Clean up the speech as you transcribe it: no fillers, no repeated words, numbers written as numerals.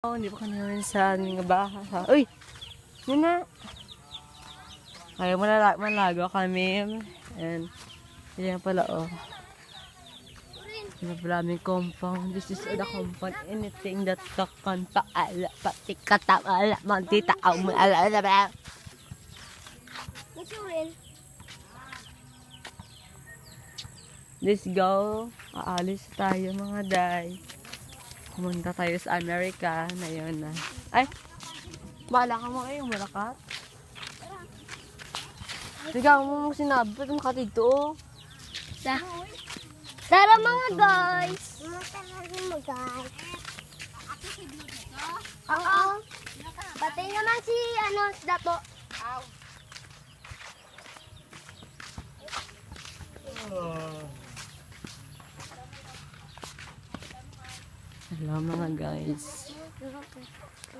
Oh, hindi pa kami naman sa aming bahay. Uy! Yun na! Ay, malago kami. And, yan pala, oh. Yan pala aming compound. This is the compound. Anything that kakan paala, pati katamala, mantita, ala, ba? Let's go. Aalis tayo mga day. Pumunta tayo sa Amerika na yun na. Ay! Bahala ka mo kayo, malakat. Sigaw mo sinabi, pwede makatid to. Tara mga guys! Tara mga guys! Oo. Pati naman si Dato. Hello mga guys.